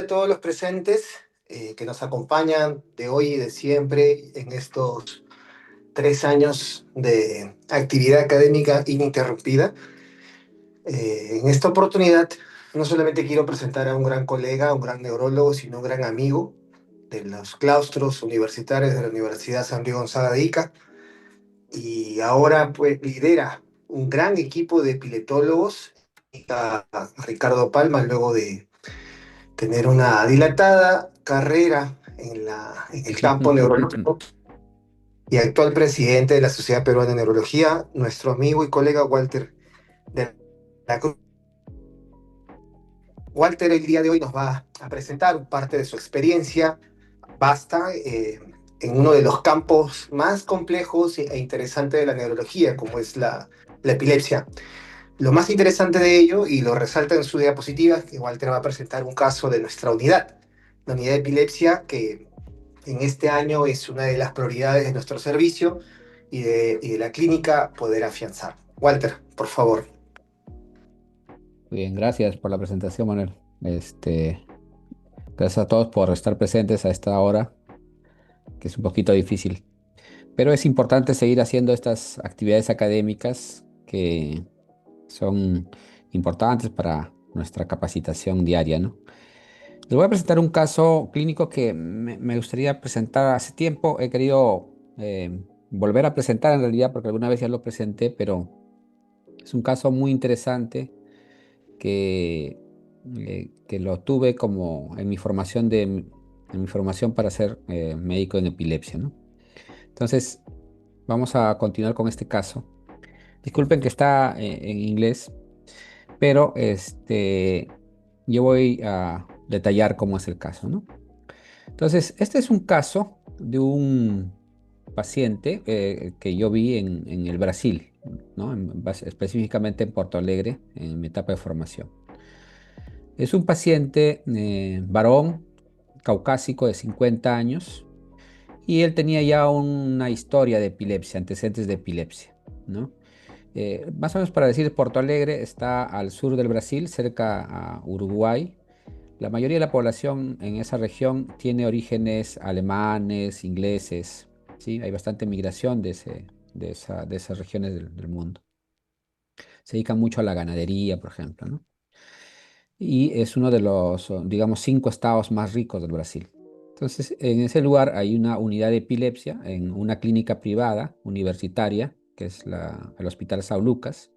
todos los presentes que nos acompañan de hoy y de siempre en estos 3 años de actividad académica ininterrumpida. En esta oportunidad no solamente quiero presentar a un gran colega, un gran neurólogo, sino un gran amigo de los claustros universitarios de la Universidad San Luis Gonzaga de Ica, y ahora pues lidera un gran equipo de epileptólogos, a Ricardo Palma, luego de tener una dilatada carrera en el campo neurológico, y actual presidente de la Sociedad Peruana de Neurología, nuestro amigo y colega Walter de la Cruz. Walter el día de hoy nos va a presentar parte de su experiencia vasta en uno de los campos más complejos e interesantes de la neurología, como es la epilepsia. Lo más interesante de ello, y lo resalta en su diapositiva, es que Walter va a presentar un caso de nuestra unidad, la unidad de epilepsia, que en este año es una de las prioridades de nuestro servicio y de la clínica poder afianzar. Walter, por favor. Bien, gracias por la presentación, Manuel. Gracias a todos por estar presentes a esta hora, que es un poquito difícil. Pero es importante seguir haciendo estas actividades académicas que son importantes para nuestra capacitación diaria, ¿no? Les voy a presentar un caso clínico que me gustaría presentar hace tiempo. He querido volver a presentar en realidad porque alguna vez ya lo presenté, pero es un caso muy interesante que, que lo tuve como en mi formación en mi formación para ser médico en epilepsia, ¿no? Entonces, vamos a continuar con este caso. Disculpen que está en inglés, pero yo voy a detallar cómo es el caso, ¿no? Entonces, este es un caso de un paciente que yo vi en el Brasil, ¿no? Específicamente en Porto Alegre, en mi etapa de formación. Es un paciente varón caucásico de 50 años y él tenía ya una historia de epilepsia, antecedentes de epilepsia, ¿no? Más o menos para decir, Porto Alegre está al sur del Brasil, cerca a Uruguay. La mayoría de la población en esa región tiene orígenes alemanes, ingleses, ¿sí? Hay bastante migración de esas regiones del mundo. Se dedican mucho a la ganadería, por ejemplo, ¿no? Y es uno de los, digamos, 5 estados más ricos del Brasil. Entonces, en ese lugar hay una unidad de epilepsia en una clínica privada universitaria, que es el Hospital São Lucas,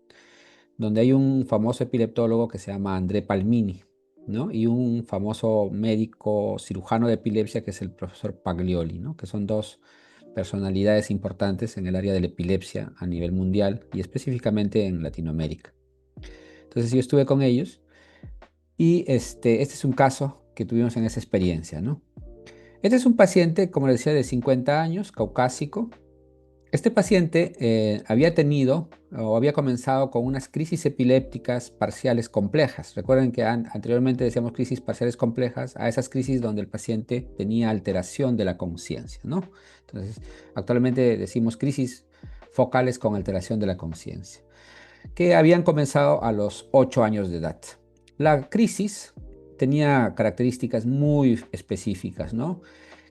donde hay un famoso epileptólogo que se llama André Palmini, ¿no? Y un famoso médico cirujano de epilepsia que es el profesor Paglioli, ¿no? Que son dos personalidades importantes en el área de la epilepsia a nivel mundial y específicamente en Latinoamérica. Entonces yo estuve con ellos y este es un caso que tuvimos en esa experiencia, ¿no? Este es un paciente, como les decía, de 50 años, caucásico. Este paciente había tenido o había comenzado con unas crisis epilépticas parciales complejas. Recuerden que anteriormente decíamos crisis parciales complejas a esas crisis donde el paciente tenía alteración de la conciencia, ¿no? Entonces, actualmente decimos crisis focales con alteración de la conciencia, que habían comenzado a los 8 años de edad. La crisis tenía características muy específicas, ¿no?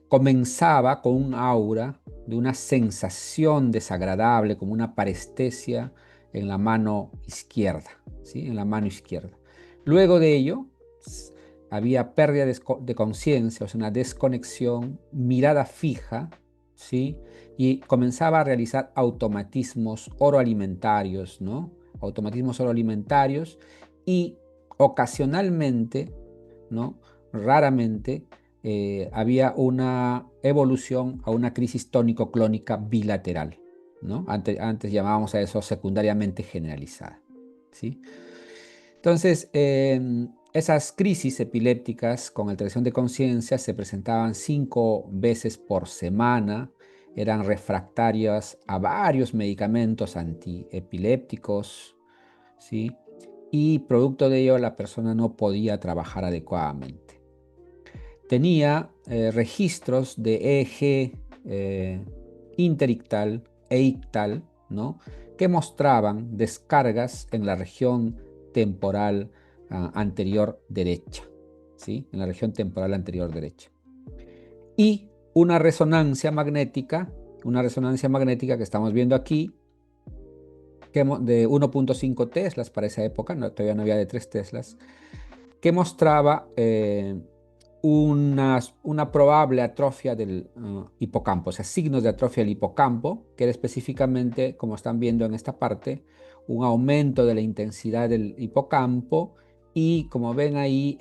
Comenzaba con un aura de una sensación desagradable, como una parestesia en la mano izquierda, ¿sí? En la mano izquierda. Luego de ello, había pérdida de conciencia, o sea, una desconexión, mirada fija, ¿sí? Y comenzaba a realizar automatismos oroalimentarios, ¿no? Automatismos oroalimentarios y ocasionalmente, ¿no? Raramente, había una evolución a una crisis tónico-clónica bilateral, ¿no? Antes llamábamos a eso secundariamente generalizada, ¿sí? Entonces, esas crisis epilépticas con alteración de conciencia se presentaban 5 veces por semana, eran refractarias a varios medicamentos antiepilépticos, ¿sí? Y producto de ello la persona no podía trabajar adecuadamente. Tenía registros de EEG interictal e ictal, ¿no? Que mostraban descargas en la región temporal anterior derecha, ¿sí? En la región temporal anterior derecha. Y una resonancia magnética que estamos viendo aquí, de 1.5 teslas para esa época, todavía no había de 3 teslas, que mostraba una probable atrofia del hipocampo, o sea, signos de atrofia del hipocampo, que era específicamente, como están viendo en esta parte, un aumento de la intensidad del hipocampo y, como ven ahí,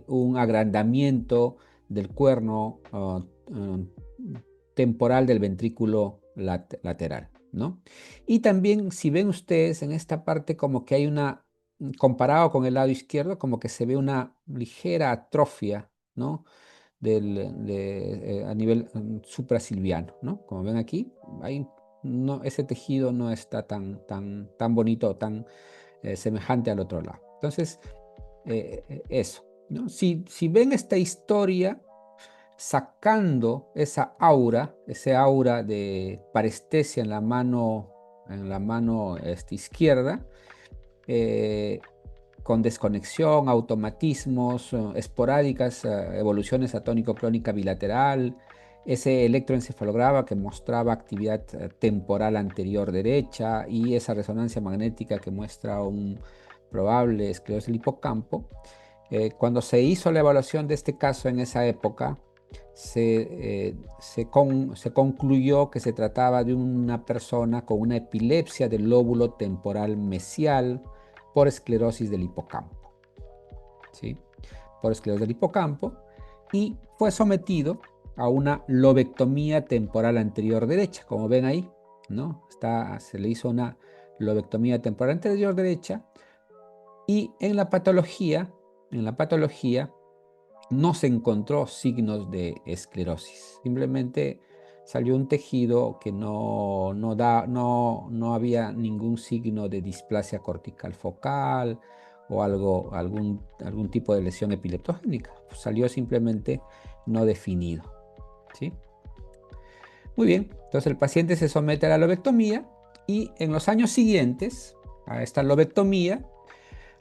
un agrandamiento del cuerno temporal del ventrículo lateral, ¿no? Y también, si ven ustedes en esta parte, como que hay comparado con el lado izquierdo, como que se ve una ligera atrofia, ¿no? A nivel suprasilviano, ¿no? Como ven aquí, no, ese tejido no está tan bonito, tan semejante al otro lado. Entonces, eso, ¿no? Si ven esta historia, sacando ese aura de parestesia en la mano, izquierda, eh, con desconexión, automatismos, esporádicas, evoluciones atónico-clónica bilateral, ese electroencefalograma que mostraba actividad temporal anterior derecha y esa resonancia magnética que muestra un probable esclerosis del hipocampo. Cuando se hizo la evaluación de este caso en esa época, se concluyó que se trataba de una persona con una epilepsia del lóbulo temporal mesial por esclerosis del hipocampo, ¿sí? Por esclerosis del hipocampo, y fue sometido a una lobectomía temporal anterior derecha, como ven ahí, ¿no? Se le hizo una lobectomía temporal anterior derecha y en la patología no se encontró signos de esclerosis. Simplemente salió un tejido que no había ningún signo de displasia cortical focal o algún tipo de lesión epileptogénica. Salió simplemente no definido, ¿sí? Muy bien, entonces el paciente se somete a la lobectomía y en los años siguientes a esta lobectomía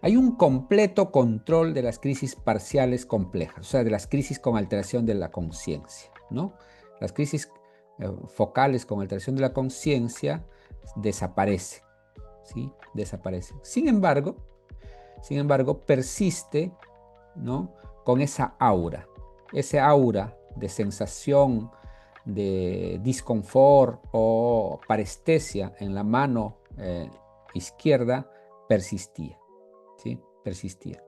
hay un completo control de las crisis parciales complejas, o sea, de las crisis con alteración de la conciencia, ¿no? Las crisis focales con alteración de la conciencia desaparecen, ¿sí? Desaparecen. Sin embargo, persiste, ¿no? Con ese aura de sensación de disconfort o parestesia en la mano izquierda persistía. ¿Sí? Persistía.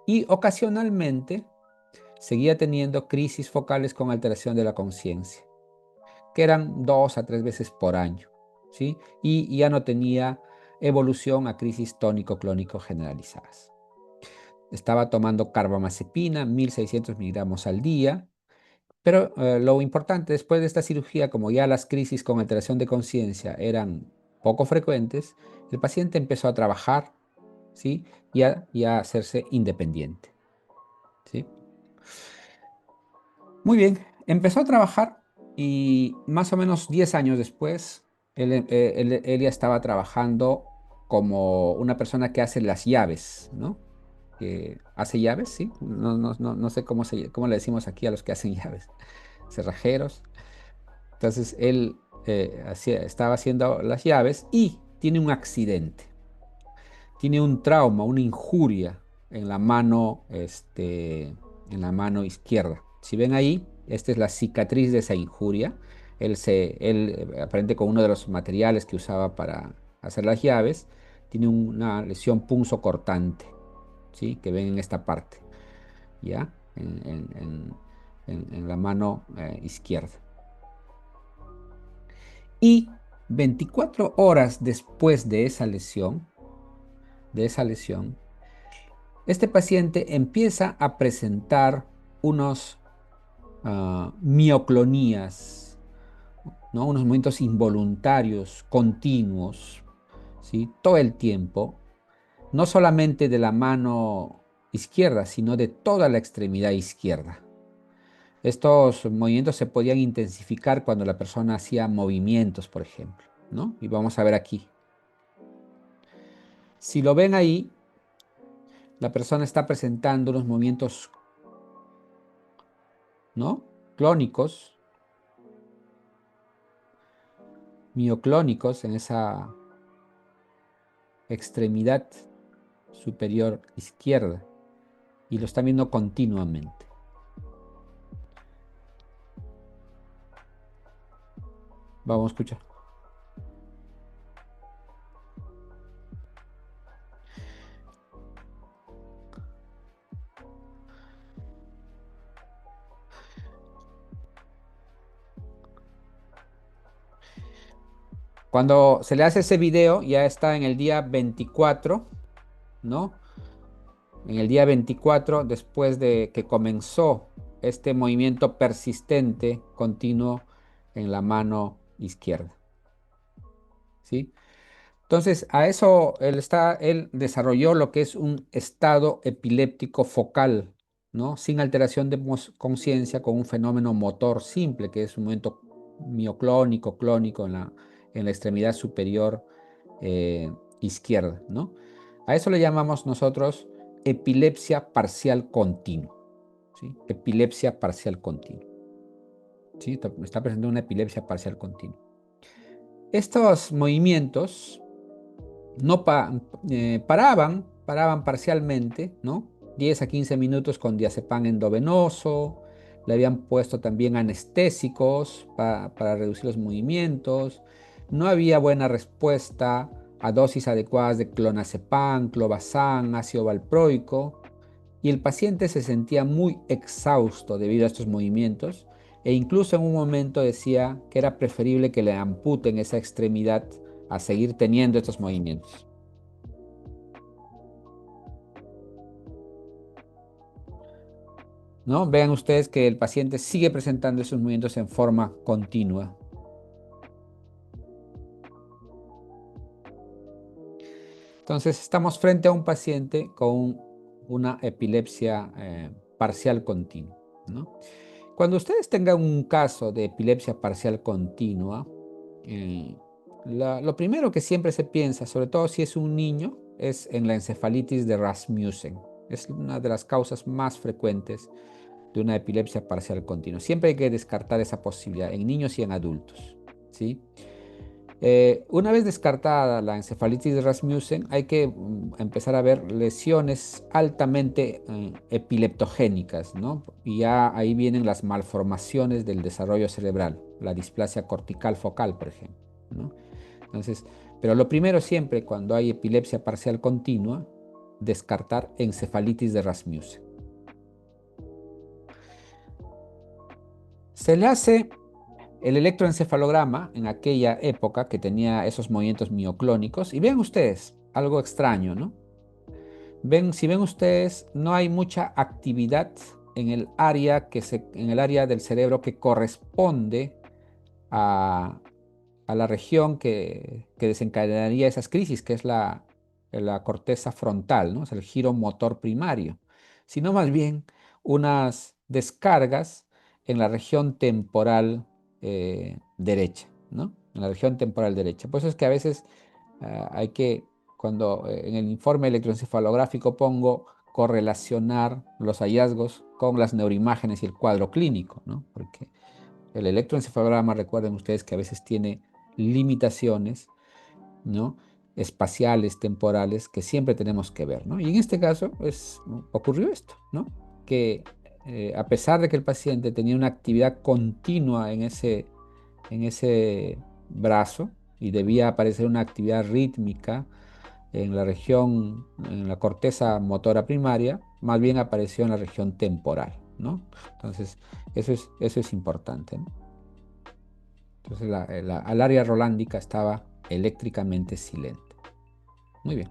Y ocasionalmente seguía teniendo crisis focales con alteración de la conciencia, que eran 2 a 3 veces por año, ¿sí? Y ya no tenía evolución a crisis tónico-clónico generalizadas. Estaba tomando carbamazepina, 1600 miligramos al día, pero lo importante después de esta cirugía, como ya las crisis con alteración de conciencia eran poco frecuentes, el paciente empezó a trabajar, ¿sí? Y a hacerse independiente, ¿sí? Muy bien, empezó a trabajar y más o menos 10 años después, él ya estaba trabajando como una persona que hace las llaves, ¿no? Que hace llaves, ¿sí? No sé cómo le decimos aquí a los que hacen llaves, cerrajeros. Entonces él estaba haciendo las llaves y tiene un accidente. Tiene un trauma, una injuria en la mano izquierda. Si ven ahí, esta es la cicatriz de esa injuria. Él aparente con uno de los materiales que usaba para hacer las llaves, tiene una lesión punzocortante, ¿sí? Que ven en esta parte, ¿ya? En la mano izquierda. Y 24 horas después de esa lesión, este paciente empieza a presentar unos mioclonías, ¿no? Unos movimientos involuntarios, continuos, ¿sí? Todo el tiempo, no solamente de la mano izquierda, sino de toda la extremidad izquierda. Estos movimientos se podían intensificar cuando la persona hacía movimientos, por ejemplo, ¿no? Y vamos a ver aquí. Si lo ven ahí, la persona está presentando unos movimientos ¿no? Clónicos, mioclónicos en esa extremidad superior izquierda y lo están viendo continuamente. Vamos a escuchar. Cuando se le hace ese video, ya está en el día 24, ¿no? En el día 24, después de que comenzó este movimiento persistente, continuo en la mano izquierda, ¿sí? Entonces, a eso él desarrolló lo que es un estado epiléptico focal, ¿no? Sin alteración de conciencia, con un fenómeno motor simple, que es un movimiento mioclónico, clónico en la extremidad superior izquierda, ¿no? A eso le llamamos nosotros epilepsia parcial continua, ¿sí? Epilepsia parcial continua, ¿sí? Está presentando una epilepsia parcial continua. Estos movimientos no paraban parcialmente, ¿no? 10 a 15 minutos con diazepam endovenoso, le habían puesto también anestésicos para reducir los movimientos, no había buena respuesta a dosis adecuadas de clonazepam, clobazam, ácido valproico, y el paciente se sentía muy exhausto debido a estos movimientos e incluso en un momento decía que era preferible que le amputen esa extremidad a seguir teniendo estos movimientos. ¿No? Vean ustedes que el paciente sigue presentando esos movimientos en forma continua. Entonces, estamos frente a un paciente con una epilepsia parcial continua, ¿no? Cuando ustedes tengan un caso de epilepsia parcial continua, eh, lo primero que siempre se piensa, sobre todo si es un niño, es en la encefalitis de Rasmussen. Es una de las causas más frecuentes de una epilepsia parcial continua. Siempre hay que descartar esa posibilidad en niños y en adultos, ¿sí? Una vez descartada la encefalitis de Rasmussen, hay que empezar a ver lesiones altamente epileptogénicas, ¿no? Y ya ahí vienen las malformaciones del desarrollo cerebral, la displasia cortical focal, por ejemplo, ¿no? Entonces, pero lo primero siempre cuando hay epilepsia parcial continua, descartar encefalitis de Rasmussen. Se le hace el electroencefalograma en aquella época que tenía esos movimientos mioclónicos y vean ustedes algo extraño, ¿no? Si ven ustedes, no hay mucha actividad en el área, en el área del cerebro que corresponde a, a la región que desencadenaría esas crisis, que es la corteza frontal, ¿no? Es el giro motor primario, sino más bien unas descargas en la región temporal derecha, ¿no? En la región temporal derecha. Por eso es que a veces hay que, cuando en el informe electroencefalográfico pongo correlacionar los hallazgos con las neuroimágenes y el cuadro clínico, ¿no? Porque el electroencefalograma, recuerden ustedes que a veces tiene limitaciones, ¿no? Espaciales, temporales, que siempre tenemos que ver, ¿no? Y en este caso, pues, ocurrió esto, ¿no? Que a pesar de que el paciente tenía una actividad continua en ese brazo y debía aparecer una actividad rítmica en la región, en la corteza motora primaria, más bien apareció en la región temporal, ¿no? Entonces, eso es importante, ¿no? Entonces, al área rolándica estaba eléctricamente silente. Muy bien.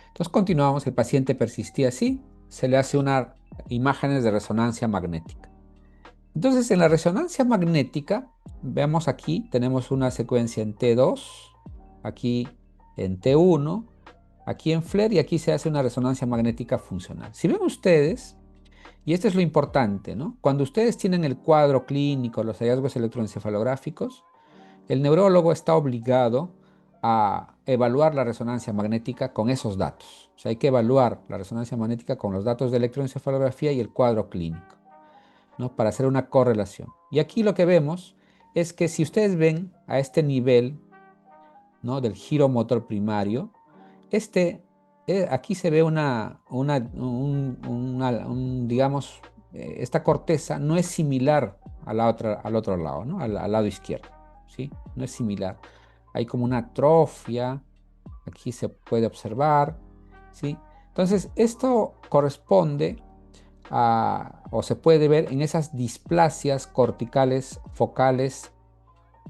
Entonces, continuamos. El paciente persistía así. Se le hace unas imágenes de resonancia magnética. Entonces, en la resonancia magnética, vemos aquí, tenemos una secuencia en T2, aquí en T1, aquí en FLAIR y aquí se hace una resonancia magnética funcional. Si ven ustedes, y esto es lo importante, ¿no? Cuando ustedes tienen el cuadro clínico, los hallazgos electroencefalográficos, el neurólogo está obligado a evaluar la resonancia magnética con esos datos. O sea, hay que evaluar la resonancia magnética con los datos de electroencefalografía y el cuadro clínico. ¿no? Para hacer una correlación. Y aquí lo que vemos es que si ustedes ven a este nivel, ¿no? Del giro motor primario, aquí se ve digamos, esta corteza no es similar a al otro lado, ¿no? Al lado izquierdo, ¿sí? No es similar. Hay como una atrofia, aquí se puede observar, ¿sí? Entonces, esto corresponde o se puede ver en esas displasias corticales focales,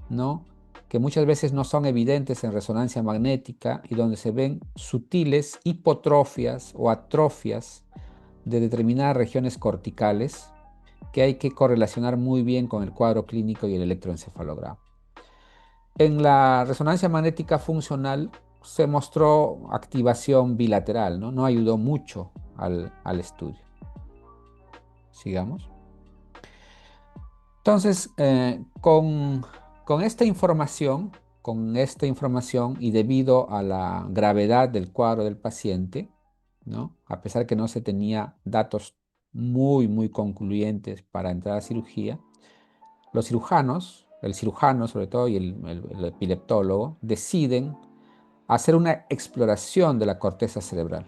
¿no? Que muchas veces no son evidentes en resonancia magnética y donde se ven sutiles hipotrofias o atrofias de determinadas regiones corticales que hay que correlacionar muy bien con el cuadro clínico y el electroencefalograma. En la resonancia magnética funcional se mostró activación bilateral, ¿no? No ayudó mucho al estudio. Sigamos. Entonces, con esta información, y debido a la gravedad del cuadro del paciente, ¿no? A pesar que no se tenía datos muy concluyentes para entrar a cirugía, los cirujanos, el cirujano sobre todo y el epileptólogo, deciden hacer una exploración de la corteza cerebral,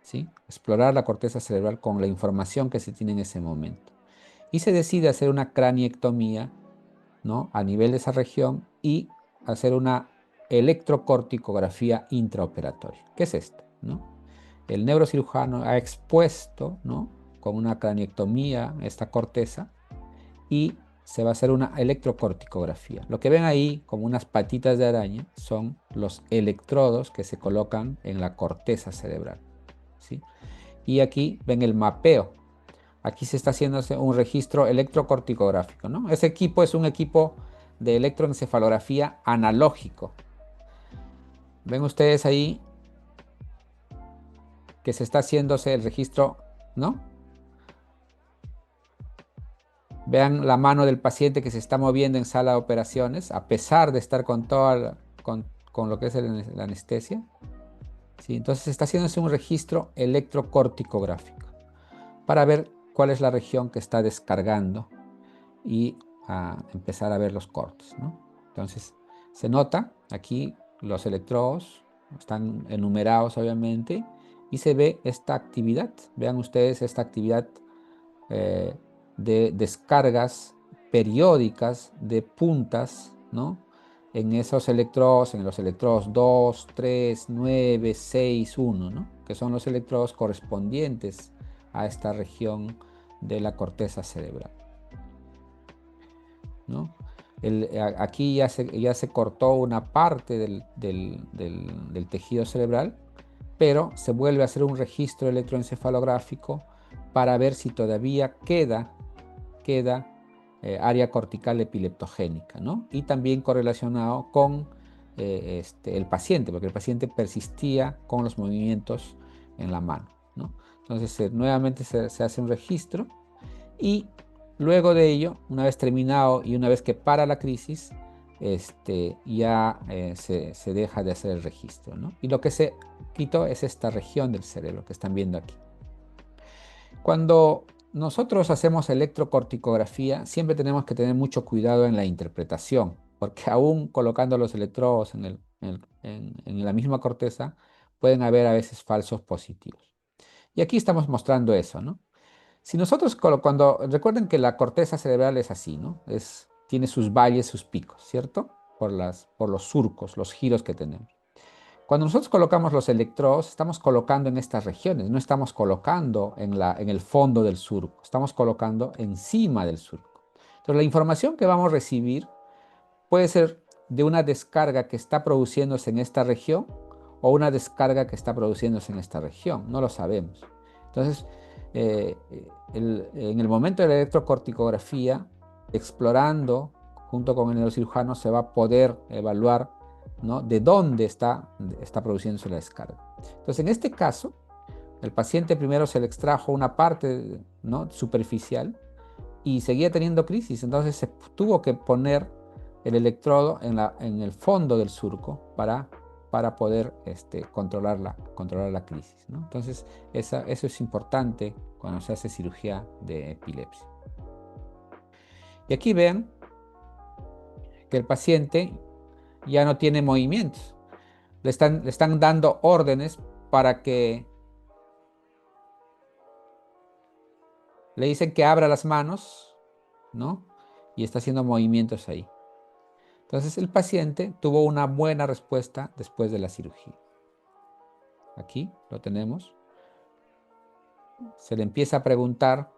¿sí? Explorar la corteza cerebral con la información que se tiene en ese momento. Y se decide hacer una craniectomía, ¿no? A nivel de esa región y hacer una electrocorticografía intraoperatoria. ¿Qué es esto, no? El neurocirujano ha expuesto, ¿no? Con una craniectomía esta corteza y se va a hacer una electrocorticografía. Lo que ven ahí como unas patitas de araña son los electrodos que se colocan en la corteza cerebral, ¿sí? Y aquí ven el mapeo. Aquí se está haciendo un registro electrocorticográfico, ¿no? Ese equipo es un equipo de electroencefalografía analógico. Ven ustedes ahí que se está haciéndose el registro, ¿no? Vean la mano del paciente que se está moviendo en sala de operaciones, a pesar de estar con lo que es la anestesia. ¿Sí? Entonces se está haciéndose un registro electrocorticográfico para ver cuál es la región que está descargando y a empezar a ver los cortes, ¿no? Entonces se nota aquí los electrodos están enumerados obviamente y se ve esta actividad. Vean ustedes esta actividad eh, de descargas periódicas de puntas, ¿no? En esos electrodos, en los electrodos 2, 3, 9, 6, 1, ¿no? Que son los electrodos correspondientes a esta región de la corteza cerebral, ¿no? Aquí ya se cortó una parte del tejido cerebral, pero se vuelve a hacer un registro electroencefalográfico para ver si todavía queda área cortical epileptogénica, ¿no? Y también correlacionado con el paciente, porque el paciente persistía con los movimientos en la mano, ¿no? Entonces nuevamente se hace un registro y luego de ello, una vez terminado y una vez que para la crisis, ya se deja de hacer el registro, ¿no? Y lo que se quitó es esta región del cerebro que están viendo aquí. Cuando nosotros hacemos electrocorticografía, siempre tenemos que tener mucho cuidado en la interpretación, porque aún colocando los electrodos en la misma corteza, pueden haber a veces falsos positivos. Y aquí estamos mostrando eso, ¿no? Si nosotros recuerden que la corteza cerebral es así, ¿no? Tiene sus valles, sus picos, ¿cierto? Por los surcos, los giros que tenemos. Cuando nosotros colocamos los electrodos, estamos colocando en estas regiones, no estamos colocando en el fondo del surco, estamos colocando encima del surco. Entonces, la información que vamos a recibir puede ser de una descarga que está produciéndose en esta región o una descarga que está produciéndose en esta región, no lo sabemos. Entonces, en el momento de la electrocorticografía, explorando junto con el neurocirujano, se va a poder evaluar, ¿no? De dónde está produciéndose la descarga. Entonces, en este caso, el paciente primero se le extrajo una parte, ¿no? Superficial y seguía teniendo crisis. Entonces, se tuvo que poner el electrodo en el fondo del surco para poder controlar la crisis, ¿no? Entonces, eso es importante cuando se hace cirugía de epilepsia. Y aquí vean que el paciente ya no tiene movimientos. Le están dando órdenes para que le dicen que abra las manos, ¿no? Y está haciendo movimientos ahí. Entonces el paciente tuvo una buena respuesta después de la cirugía. Aquí lo tenemos. Se le empieza a preguntar.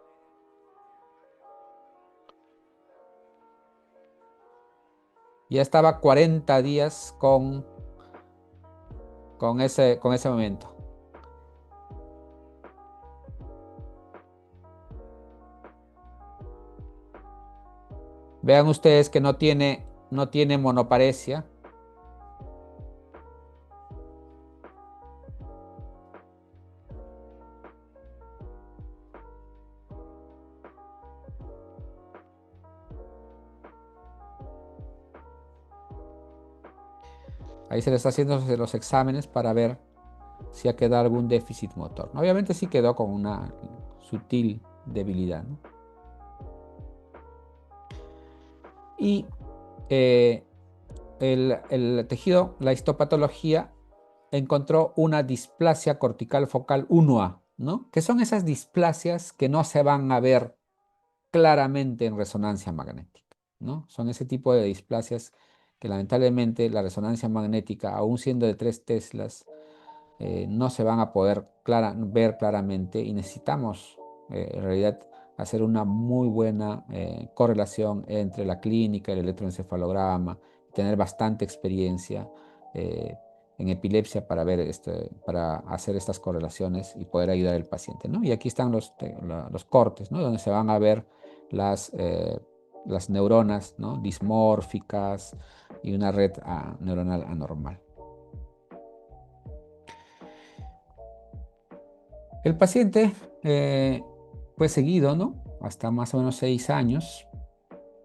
Ya estaba 40 días con ese momento. Vean ustedes que no tiene monoparesia. Ahí se le está haciendo los exámenes para ver si ha quedado algún déficit motor. Obviamente sí quedó con una sutil debilidad, ¿no? Y eh, el tejido, la histopatología, encontró una displasia cortical focal 1A, ¿no? Que son esas displasias que no se van a ver claramente en resonancia magnética, ¿no? Son ese tipo de displasias que lamentablemente la resonancia magnética, aún siendo de 3 teslas, no se van a poder ver claramente y necesitamos en realidad hacer una muy buena correlación entre la clínica, el electroencefalograma, tener bastante experiencia eh, en epilepsia para para hacer estas correlaciones y poder ayudar al paciente, ¿no? Y aquí están los cortes, ¿no? Donde se van a ver las, eh, las neuronas, ¿no? Dismórficas y una red neuronal anormal. El paciente fue seguido, ¿no? Hasta más o menos 6 años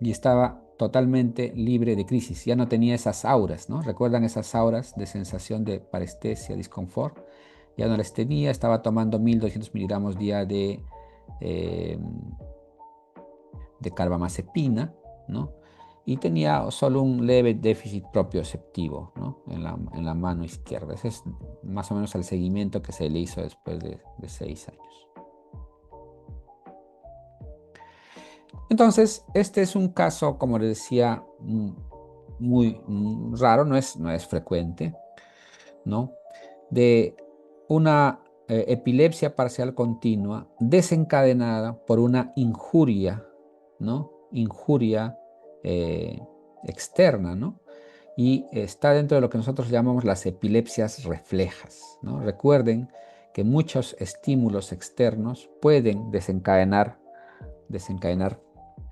y estaba totalmente libre de crisis. Ya no tenía esas auras, ¿no? ¿Recuerdan esas auras de sensación de parestesia, disconfort? Ya no las tenía, estaba tomando 1200 miligramos día eh, de carbamazepina, ¿no? Y tenía solo un leve déficit propioceptivo, ¿no? En la mano izquierda. Ese es más o menos el seguimiento que se le hizo después de 6 años. Entonces, este es un caso, como les decía, muy raro, no es frecuente, ¿no? De una epilepsia parcial continua desencadenada por una injuria, ¿no? Injuria eh, externa, ¿no? Y está dentro de lo que nosotros llamamos las epilepsias reflejas, ¿no? Recuerden que muchos estímulos externos pueden desencadenar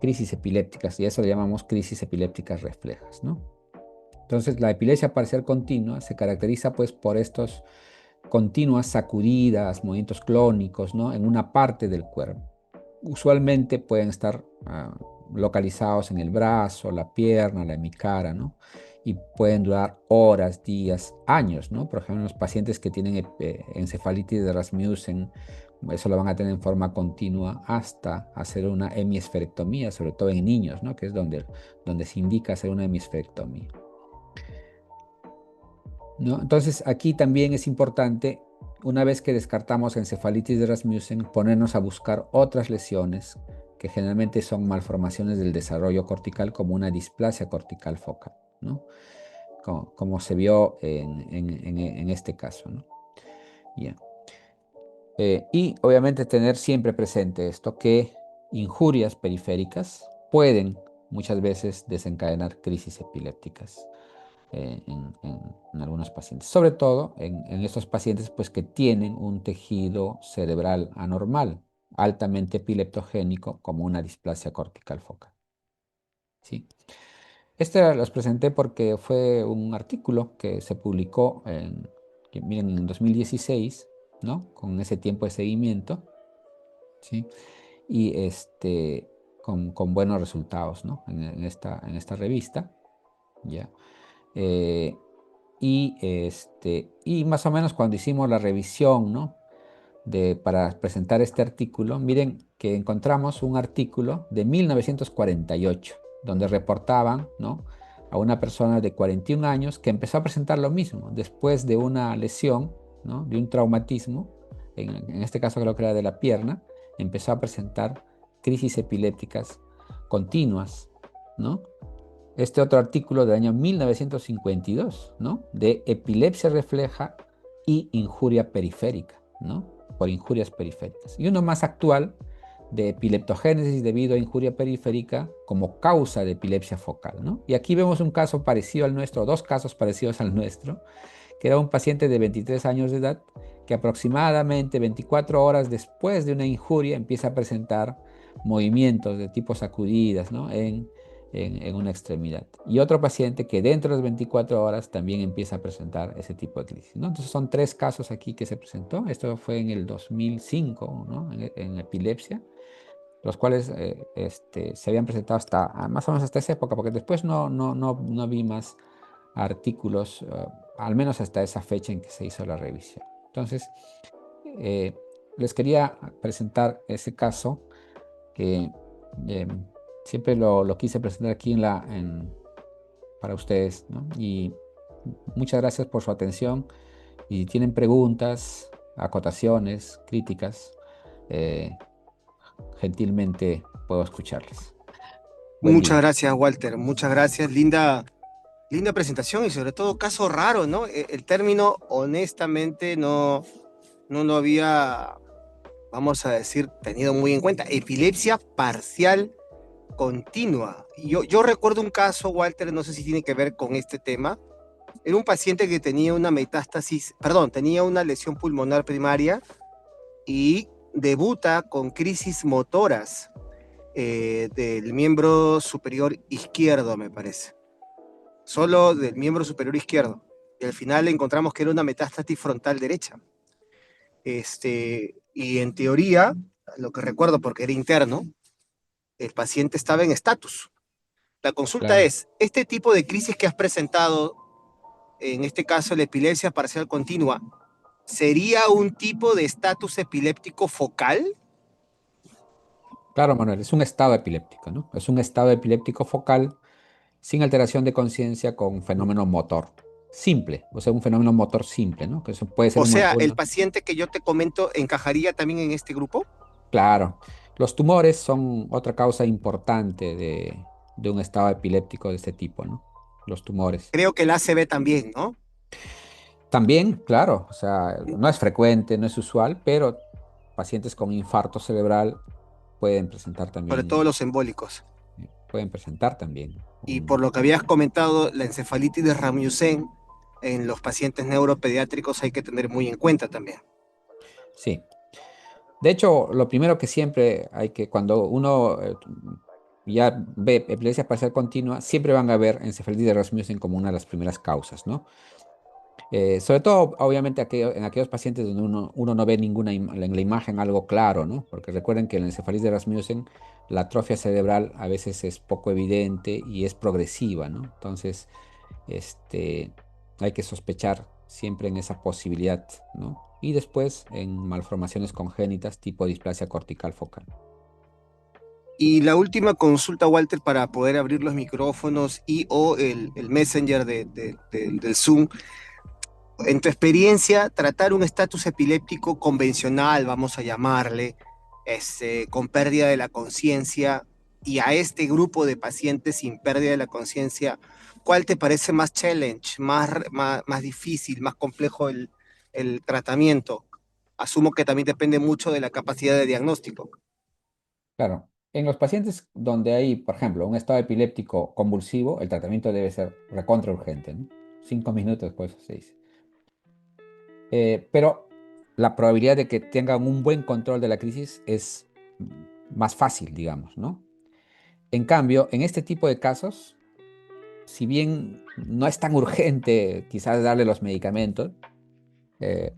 crisis epilépticas y eso le llamamos crisis epilépticas reflejas, ¿no? Entonces, la epilepsia parcial continua se caracteriza pues por estos continuas sacudidas, movimientos clónicos, ¿no? En una parte del cuerpo. Usualmente pueden estar localizados en el brazo, la pierna, la hemicara, ¿no? Y pueden durar horas, días, años, ¿no? Por ejemplo, los pacientes que tienen encefalitis de Rasmussen, eso lo van a tener en forma continua hasta hacer una hemisferectomía, sobre todo en niños, ¿no? Que es donde se indica hacer una hemisferectomía, ¿no? Entonces, aquí también es importante, una vez que descartamos encefalitis de Rasmussen, ponernos a buscar otras lesiones que generalmente son malformaciones del desarrollo cortical, como una displasia cortical focal, ¿no? Como se vio en este caso, ¿no? Yeah. Y obviamente tener siempre presente esto, que injurias periféricas pueden muchas veces desencadenar crisis epilépticas en algunos pacientes, sobre todo en estos pacientes pues, que tienen un tejido cerebral anormal, altamente epileptogénico, como una displasia cortical focal, ¿sí? Este los presenté porque fue un artículo que se publicó miren, en 2016, ¿no? Con ese tiempo de seguimiento, ¿sí? Y con buenos resultados, ¿no? En esta revista, ¿ya? Eh, y más o menos cuando hicimos la revisión, ¿no? para presentar este artículo, miren que encontramos un artículo de 1948, donde reportaban, ¿no?, a una persona de 41 años que empezó a presentar lo mismo después de una lesión, ¿no?, de un traumatismo, en este caso creo que era de la pierna, empezó a presentar crisis epilépticas continuas, ¿no? Este otro artículo del año 1952, ¿no?, de epilepsia refleja y injuria periférica, ¿no?, por injurias periféricas. Y uno más actual, de epileptogénesis debido a injuria periférica como causa de epilepsia focal, ¿no? Y aquí vemos un caso parecido al nuestro, dos casos parecidos al nuestro, que era un paciente de 23 años de edad que aproximadamente 24 horas después de una injuria empieza a presentar movimientos de tipo sacudidas, ¿no?, en una extremidad. Y otro paciente que dentro de las 24 horas también empieza a presentar ese tipo de crisis, ¿no? Entonces son tres casos aquí que se presentó. Esto fue en el 2005, ¿no?, en epilepsia, los cuales se habían presentado hasta más o menos hasta esa época, porque después no vi más artículos, al menos hasta esa fecha en que se hizo la revisión. Entonces, eh, les quería presentar ese caso que eh, siempre lo quise presentar aquí para ustedes, ¿no? Y muchas gracias por su atención. Y si tienen preguntas, acotaciones, críticas, eh, gentilmente puedo escucharles. Buen Muchas día. gracias, Walter. Muchas gracias. Linda presentación y sobre todo caso raro, ¿no? El término, honestamente, no lo había, vamos a decir, tenido muy en cuenta. Epilepsia parcial continua. Yo recuerdo un caso, Walter, no sé si tiene que ver con este tema. Era un paciente que tenía una metástasis, perdón, tenía una lesión pulmonar primaria y debuta con crisis motoras del miembro superior izquierdo, me parece. Solo del miembro superior izquierdo. Y al final encontramos que era una metástasis frontal derecha. Y en teoría, lo que recuerdo porque era interno, el paciente estaba en estatus. La consulta Claro. es, ¿este tipo de crisis que has presentado, en este caso la epilepsia parcial continua, sería un tipo de estatus epiléptico focal? Claro, Manuel, es un estado epiléptico, ¿no? Es un estado epiléptico focal sin alteración de conciencia con fenómeno motor simple, o sea, un fenómeno motor simple, ¿no? Que eso puede ser O sea, el una. paciente que yo te comento encajaría también en este grupo. Claro, los tumores son otra causa importante de un estado epiléptico de este tipo, ¿no? Los tumores. Creo que el ACV también, ¿no? También, claro, o sea, no es frecuente, no es usual, pero pacientes con infarto cerebral pueden presentar Sobre todo también, los embólicos. pueden presentar también Y por lo que habías comentado, la encefalitis de Rasmussen en los pacientes neuropediátricos hay que tener muy en cuenta también. sí. De hecho, lo primero que siempre hay que, cuando uno ya ve epilepsia parcial continua, siempre van a ver encefalitis de Rasmussen como una de las primeras causas, ¿no? Sobre todo, obviamente, en aquellos pacientes donde uno no ve en la imagen algo claro, ¿no? Porque recuerden que en la encefalitis de Rasmussen la atrofia cerebral a veces es poco evidente y es progresiva, ¿no? Entonces, este, hay que sospechar siempre en esa posibilidad, ¿no? Y después en malformaciones congénitas tipo displasia cortical focal. Y la última consulta, Walter, para poder abrir los micrófonos y o el Messenger del Zoom. En tu experiencia, tratar un estatus epiléptico convencional, vamos a llamarle, con pérdida de la conciencia, y a este grupo de pacientes sin pérdida de la conciencia, ¿cuál te parece más challenge, más difícil, más complejo el tratamiento? Asumo que también depende mucho de la capacidad de diagnóstico. Claro, en los pacientes donde hay, por ejemplo, un estado epiléptico convulsivo, el tratamiento debe ser recontra urgente, ¿no? 5 minutos después se dice. Pero la probabilidad de que tengan un buen control de la crisis es más fácil, digamos, ¿no? En cambio, en este tipo de casos, si bien no es tan urgente quizás darle los medicamentos, eh,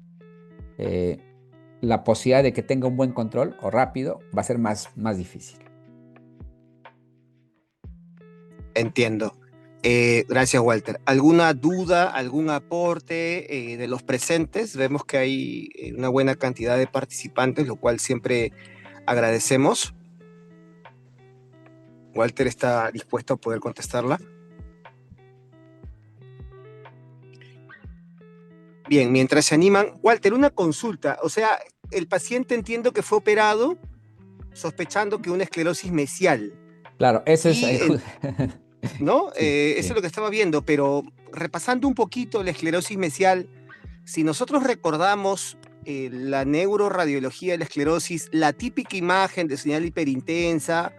eh, la posibilidad de que tenga un buen control o rápido va a ser más difícil. Entiendo. Gracias, Walter. ¿Alguna duda, algún aporte de los presentes? Vemos que hay una buena cantidad de participantes, lo cual siempre agradecemos. Walter está dispuesto a poder contestarla. Bien, mientras se animan, Walter, una consulta. O sea, el paciente entiendo que fue operado sospechando que una esclerosis mesial. Claro, ese es... Y, ¿no? Sí, Eso es sí. lo que estaba viendo, pero repasando un poquito la esclerosis mesial, si nosotros recordamos la neuroradiología de la esclerosis, la típica imagen de señal hiperintensa,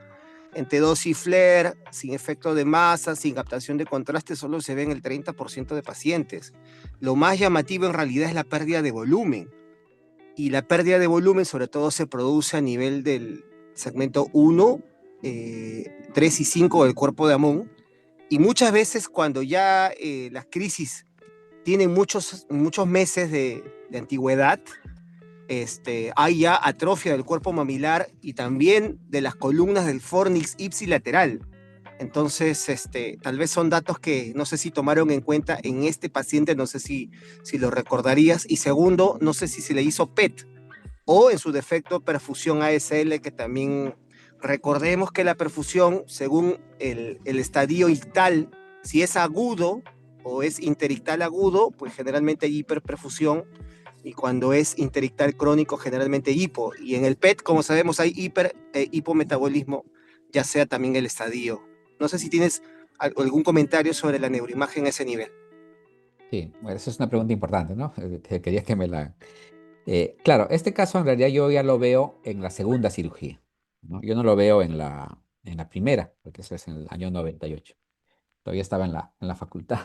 entre dosis flare, sin efecto de masa, sin captación de contraste, solo se ve en el 30% de pacientes. Lo más llamativo en realidad es la pérdida de volumen. Y la pérdida de volumen sobre todo se produce a nivel del segmento 1, 3 y 5 del cuerpo de Amón. Y muchas veces cuando ya las crisis tienen muchos meses de antigüedad, hay ya atrofia del cuerpo mamilar y también de las columnas del fornix ipsilateral. Entonces, tal vez son datos que no sé si tomaron en cuenta en este paciente, no sé si lo recordarías. Y segundo, no sé si se le hizo PET o en su defecto perfusión ASL, que también recordemos que la perfusión, según el estadio ictal, si es agudo o es interictal agudo, pues generalmente hay hiperperfusión, y cuando es interictal crónico, generalmente hipo. Y en el PET, como sabemos, hay hipometabolismo, ya sea también el estadio. No sé si tienes algún comentario sobre la neuroimagen a ese nivel. Sí, bueno, eso es una pregunta importante, ¿no? Quería que me la... claro, este caso en realidad yo ya lo veo en la segunda cirugía, ¿no? Yo no lo veo en la primera, porque eso es en el año 98. Todavía estaba en la facultad.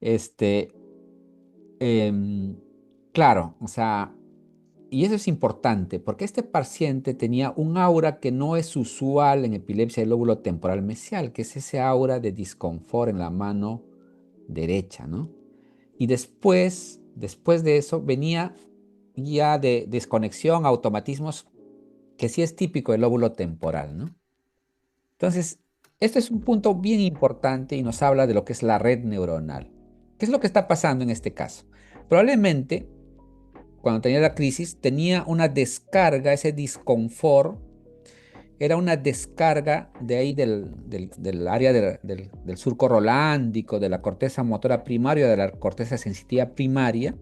Este, em, claro, o sea, y eso es importante, porque este paciente tenía un aura que no es usual en epilepsia del lóbulo temporal mesial, que es ese aura de disconfort en la mano derecha, ¿no? Y después de eso, venía ya de desconexión, automatismos, que sí es típico del lóbulo temporal, ¿no? Entonces, este es un punto bien importante y nos habla de lo que es la red neuronal. ¿Qué es lo que está pasando en este caso? Probablemente, cuando tenía la crisis, tenía una descarga, ese disconfort, era una descarga de ahí del área del surco rolándico, de la corteza motora primaria, de la corteza sensitiva primaria.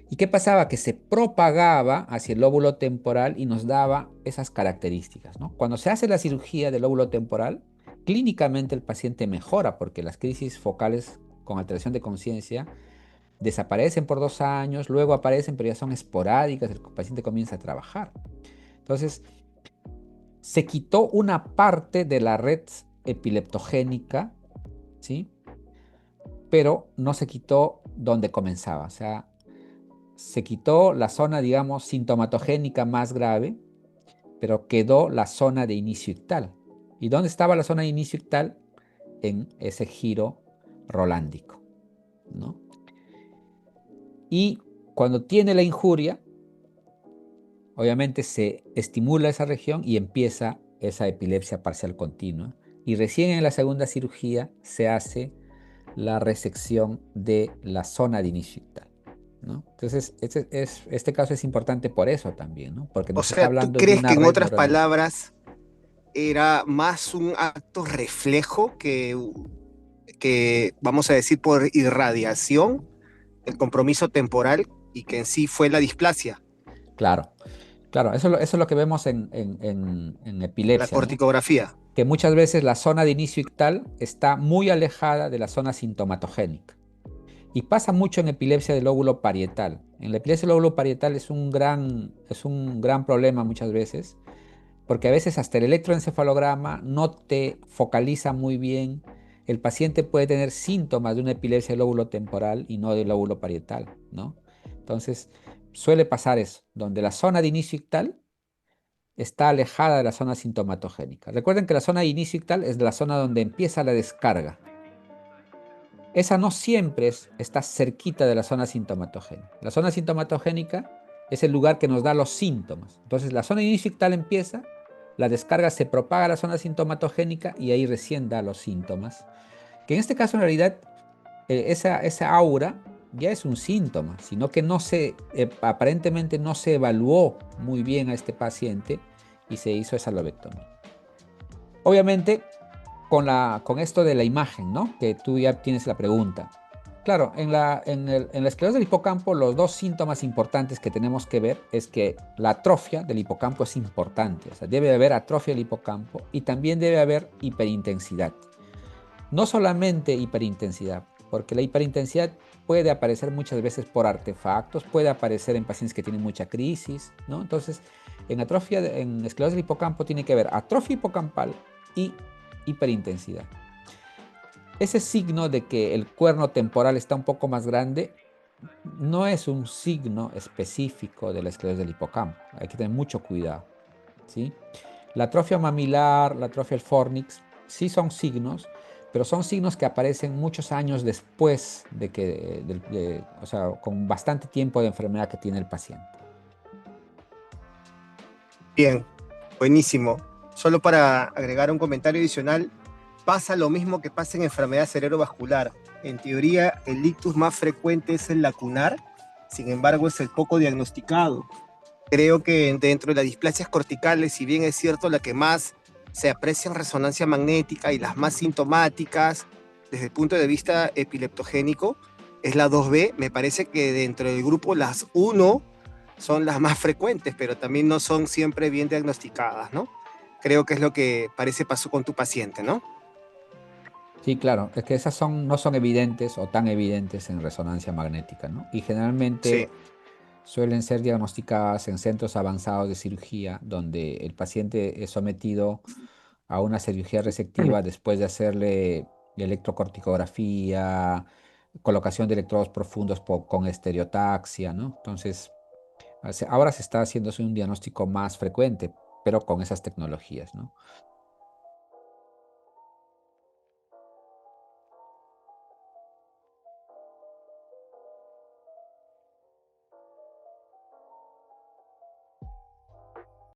¿Y qué pasaba? Que se propagaba hacia el lóbulo temporal y nos daba esas características, ¿no? Cuando se hace la cirugía del lóbulo temporal, clínicamente el paciente mejora porque las crisis focales con alteración de conciencia desaparecen por 2 años, luego aparecen, pero ya son esporádicas, el paciente comienza a trabajar. Entonces, se quitó una parte de la red epileptogénica, ¿sí? Pero no se quitó donde comenzaba, o sea, se quitó la zona, digamos, sintomatogénica más grave, pero quedó la zona de inicio ictal. ¿Y dónde estaba la zona de inicio ictal? En ese giro rolándico, ¿no? Y cuando tiene la injuria, obviamente se estimula esa región y empieza esa epilepsia parcial continua. Y recién en la segunda cirugía se hace la resección de la zona de inicio ictal, ¿no? Entonces, este caso es importante por eso también, ¿no? Porque O nos está sea, ¿tú hablando de crees una que en red otras neuronal. palabras era más un acto reflejo que, vamos a decir, por irradiación, el compromiso temporal, y que en sí fue la displasia, Claro, claro, eso es lo que vemos en la epilepsia, ¿no? corticografía? Que muchas veces la zona de inicio ictal está muy alejada de la zona sintomatogénica. Y pasa mucho en epilepsia del lóbulo parietal. En la epilepsia del lóbulo parietal es un gran problema muchas veces, porque a veces hasta el electroencefalograma no te focaliza muy bien. El paciente puede tener síntomas de una epilepsia del lóbulo temporal y no del lóbulo parietal, ¿no? Entonces, suele pasar eso, donde la zona de inicio ictal está alejada de la zona sintomatogénica. Recuerden que la zona de inicio ictal es la zona donde empieza la descarga. Esa no siempre está cerquita de la zona sintomatogénica. La zona sintomatogénica es el lugar que nos da los síntomas. Entonces, la zona de inicio ictal empieza, la descarga se propaga a la zona sintomatogénica y ahí recién da los síntomas. Que en este caso en realidad esa aura ya es un síntoma, sino que aparentemente no se evaluó muy bien a este paciente y se hizo esa lobectomía. Obviamente, con esto de la imagen, ¿no? Que tú ya tienes la pregunta. Claro, en la esclerosis del hipocampo, los dos síntomas importantes que tenemos que ver es que la atrofia del hipocampo es importante. O sea, debe haber atrofia del hipocampo y también debe haber hiperintensidad. No solamente hiperintensidad, porque la hiperintensidad puede aparecer muchas veces por artefactos, puede aparecer en pacientes que tienen mucha crisis, ¿no? Entonces, en esclerosis del hipocampo tiene que haber atrofia hipocampal y hiperintensidad. Ese signo de que el cuerno temporal está un poco más grande no es un signo específico de la esclerosis del hipocampo. Hay que tener mucho cuidado, ¿sí? La atrofia mamilar, la atrofia del fornix, sí son signos, pero son signos que aparecen muchos años después o sea, con bastante tiempo de enfermedad que tiene el paciente. Bien, buenísimo. Solo para agregar un comentario adicional, pasa lo mismo que pasa en enfermedad cerebrovascular. En teoría, el ictus más frecuente es el lacunar, sin embargo, es el poco diagnosticado. Creo que dentro de las displasias corticales, si bien es cierto la que más se aprecia en resonancia magnética y las más sintomáticas desde el punto de vista epileptogénico, es la 2B. Me parece que dentro del grupo las 1 son las más frecuentes, pero también no son siempre bien diagnosticadas, ¿no? Creo que es lo que parece pasó con tu paciente, ¿no? Sí, claro, es que no son evidentes o tan evidentes en resonancia magnética, ¿no? Y Sí. generalmente suelen ser diagnosticadas en centros avanzados de cirugía, donde el paciente es sometido a una cirugía resectiva después de hacerle electrocorticografía, colocación de electrodos profundos con estereotaxia, ¿no? Entonces, ahora se está haciendo un diagnóstico más frecuente, pero con esas tecnologías, ¿no?